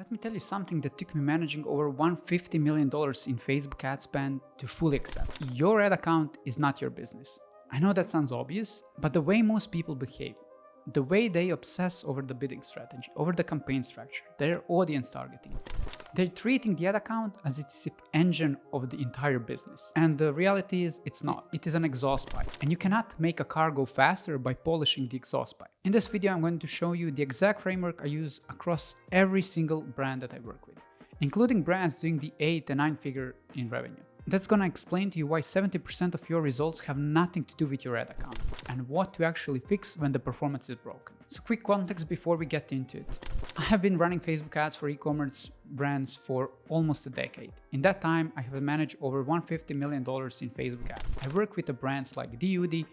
Let me tell you something that took me managing over $150 million in Facebook ad spend to fully accept. Your ad account is not your business. I know that sounds obvious, but the way most people behave, the way they obsess over the bidding strategy, over the campaign structure, their audience targeting, they're treating the ad account as it's the engine of the entire business. And the reality is, it's not. It is an exhaust pipe. And you cannot make a car go faster by polishing the exhaust pipe. In this video, I'm going to show you the exact framework I use across every single brand that I work with, including brands doing the 8 and 9 figure in revenue. That's gonna explain to you why 70% of your results have nothing to do with your ad account and what to actually fix when the performance is broken. So quick context before we get into it. I have been running Facebook ads for e-commerce brands for almost a decade. In that time, I have managed over $150 million in Facebook ads. I work with the brands like DUD,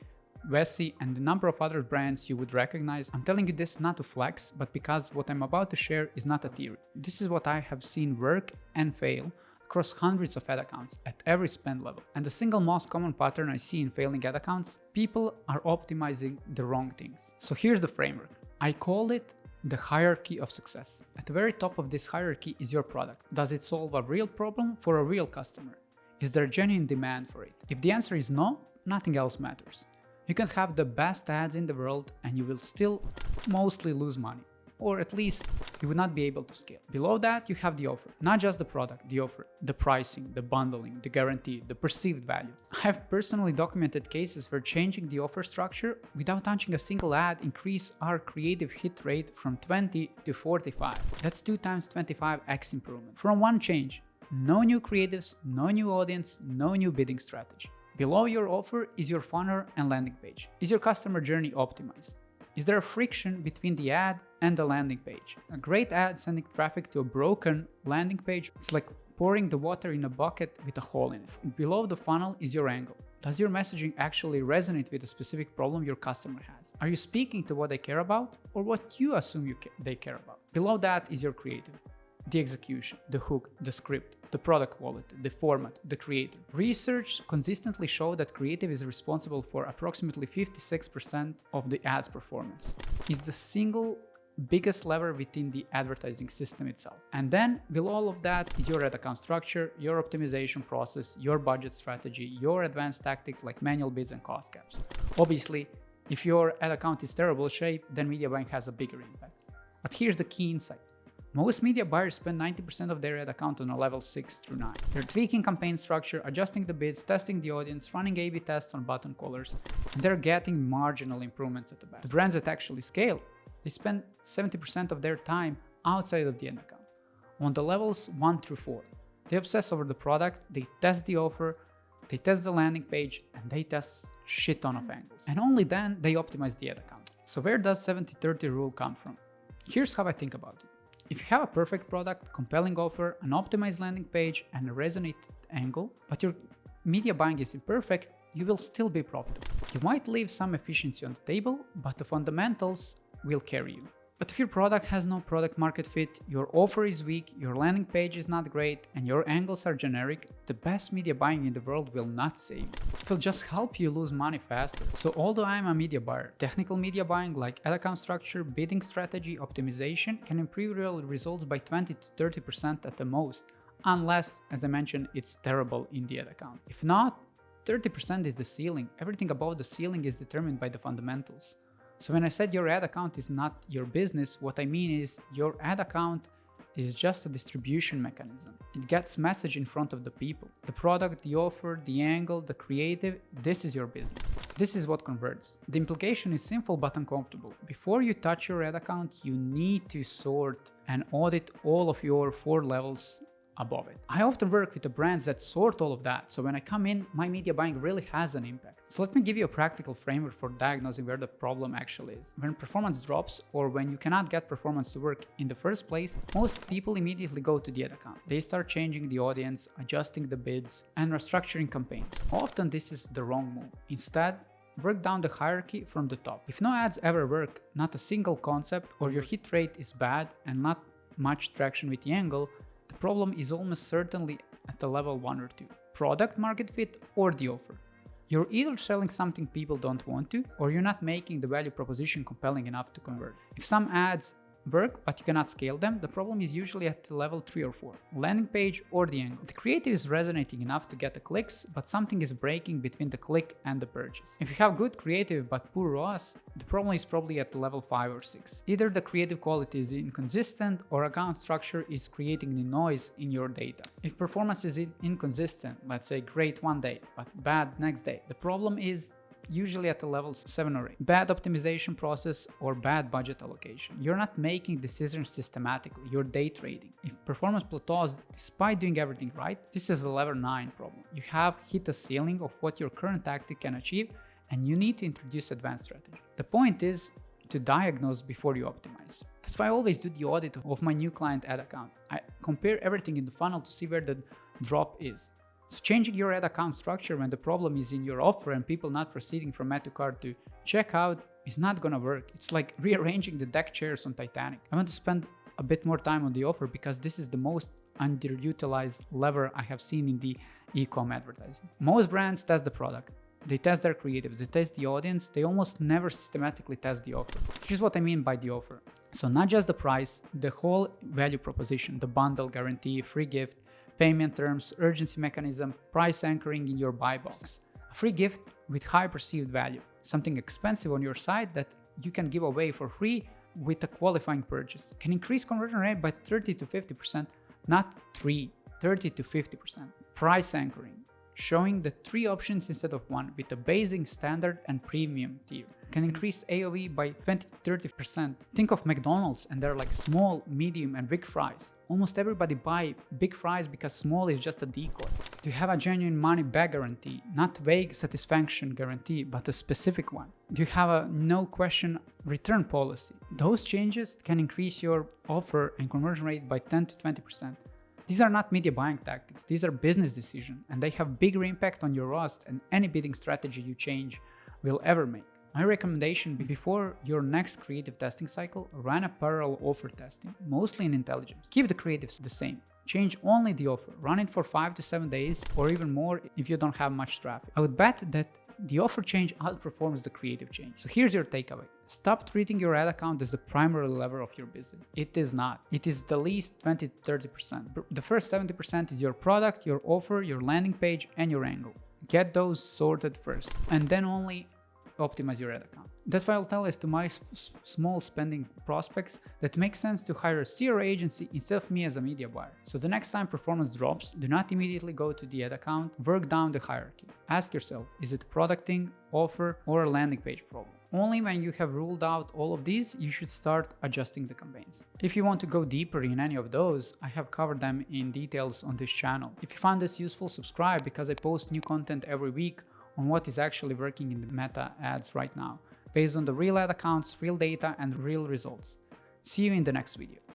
Vessi, and a number of other brands you would recognize. I'm telling you this not to flex, but because what I'm about to share is not a theory. This is what I have seen work and fail across hundreds of ad accounts at every spend level. And the single most common pattern I see in failing ad accounts, people are optimizing the wrong things. So here's the framework. I call it the hierarchy of success. At the very top of this hierarchy is your product. Does it solve a real problem for a real customer? Is there genuine demand for it? If the answer is no, nothing else matters. You can have the best ads in the world and you will still mostly lose money. Or at least you would not be able to scale. Below that, you have the offer. Not just the product, the offer, the pricing, the bundling, the guarantee, the perceived value. I have personally documented cases where changing the offer structure without touching a single ad increased our creative hit rate from 20 to 45. That's 2 times 25x improvement. From one change, no new creatives, no new audience, no new bidding strategy. Below your offer is your funnel and landing page. Is your customer journey optimized? Is there a friction between the ad and the landing page? A great ad sending traffic to a broken landing page, it's like pouring the water in a bucket with a hole in it. Below the funnel is your angle. Does your messaging actually resonate with a specific problem your customer has? Are you speaking to what they care about or what you assume they care about? Below that is your creative. The execution, the hook, the script, the product quality, the format, the creative. Research consistently show that creative is responsible for approximately 56% of the ad's performance. It's the single biggest lever within the advertising system itself. And then below all of that is your ad account structure, your optimization process, your budget strategy, your advanced tactics like manual bids and cost caps. Obviously, if your ad account is terrible shape, then media buying has a bigger impact. But here's the key insight. Most media buyers spend 90% of their ad account on a level 6 through 9. They're tweaking campaign structure, adjusting the bids, testing the audience, running A/B tests on button colors, and they're getting marginal improvements at the best. The brands that actually scale, they spend 70% of their time outside of the ad account, on the levels 1 through 4. They obsess over the product, they test the offer, they test the landing page, and they test shit ton of angles. And only then they optimize the ad account. So where does 70-30 rule come from? Here's how I think about it. If you have a perfect product, compelling offer, an optimized landing page, and a resonant angle, but your media buying is imperfect, you will still be profitable. You might leave some efficiency on the table, but the fundamentals will carry you. But if your product has no product market fit, your offer is weak, your landing page is not great, and your angles are generic, the best media buying in the world will not save you. It will just help you lose money faster. So although I'm a media buyer, technical media buying like ad account structure, bidding strategy, optimization can improve real results by 20 to 30% at the most, unless, as I mentioned, it's terrible in the ad account. If not, 30% is the ceiling. Everything above the ceiling is determined by the fundamentals. So when I said your ad account is not your business, what I mean is your ad account is just a distribution mechanism. It gets message in front of the people. The product, the offer, the angle, the creative, this is your business. This is what converts. The implication is simple but uncomfortable. Before you touch your ad account, you need to sort and audit all of your 4 levels above it. I often work with the brands that sort all of that, so when I come in, my media buying really has an impact. So let me give you a practical framework for diagnosing where the problem actually is. When performance drops or when you cannot get performance to work in the first place, most people immediately go to the ad account. They start changing the audience, adjusting the bids, and restructuring campaigns. Often this is the wrong move. Instead, work down the hierarchy from the top. If no ads ever work, not a single concept, or your hit rate is bad and not much traction with the angle, the problem is almost certainly at the level 1 or 2. Product market fit or the offer. You're either selling something people don't want to, or you're not making the value proposition compelling enough to convert. If some ads work, but you cannot scale them, the problem is usually at level 3 or 4. Landing page or the angle. The creative is resonating enough to get the clicks, but something is breaking between the click and the purchase. If you have good creative but poor ROAS, the problem is probably at level 5 or 6. Either the creative quality is inconsistent or account structure is creating the noise in your data. If performance is inconsistent, let's say great one day, but bad next day, the problem is usually at the levels 7 or 8. Bad optimization process or bad budget allocation. You're not making decisions systematically, you're day trading. If performance plateaus despite doing everything right, this is a level 9 problem. You have hit a ceiling of what your current tactic can achieve and you need to introduce advanced strategy. The point is to diagnose before you optimize. That's why I always do the audit of my new client ad account. I compare everything in the funnel to see where the drop is. So changing your ad account structure when the problem is in your offer and people not proceeding from add to cart to checkout is not gonna work. It's like rearranging the deck chairs on Titanic. I want to spend a bit more time on the offer because this is the most underutilized lever I have seen in the Ecom advertising. Most brands test the product. They test their creatives, they test the audience, they almost never systematically test the offer. Here's what I mean by the offer. So not just the price, the whole value proposition, the bundle guarantee, free gift, payment terms, urgency mechanism, price anchoring in your buy box. A free gift with high perceived value, something expensive on your site that you can give away for free with a qualifying purchase. Can increase conversion rate by 30 to 50%, not 30 to 50%. Price anchoring, showing the 3 options instead of 1 with a basic, standard and premium tier. Can increase AOV by 20 to 30%. Think of McDonald's and they're like small, medium and big fries. Almost everybody buy big fries because small is just a decoy. Do you have a genuine money back guarantee? Not vague satisfaction guarantee, but a specific one. Do you have a no question return policy? Those changes can increase your offer and conversion rate by 10 to 20%. These are not media buying tactics, these are business decisions and they have bigger impact on your ROAS and any bidding strategy you change will ever make. My recommendation before your next creative testing cycle, run a parallel offer testing, mostly in intelligence. Keep the creatives the same. Change only the offer, run it for 5 to 7 days or even more if you don't have much traffic. I would bet that the offer change outperforms the creative change. So here's your takeaway. Stop treating your ad account as the primary lever of your business. It is not. It is the least 20 to 30%. The first 70% is your product, your offer, your landing page, and your angle. Get those sorted first, and then only optimize your ad account. That's why I'll tell this to my small spending prospects that makes sense to hire a CRO agency instead of me as a media buyer. So the next time performance drops, do not immediately go to the ad account, work down the hierarchy. Ask yourself, is it a producting, offer, or a landing page problem? Only when you have ruled out all of these, you should start adjusting the campaigns. If you want to go deeper in any of those, I have covered them in details on this channel. If you found this useful, subscribe because I post new content every week on what is actually working in the meta ads right now, based on the real ad accounts, real data, and real results. See you in the next video.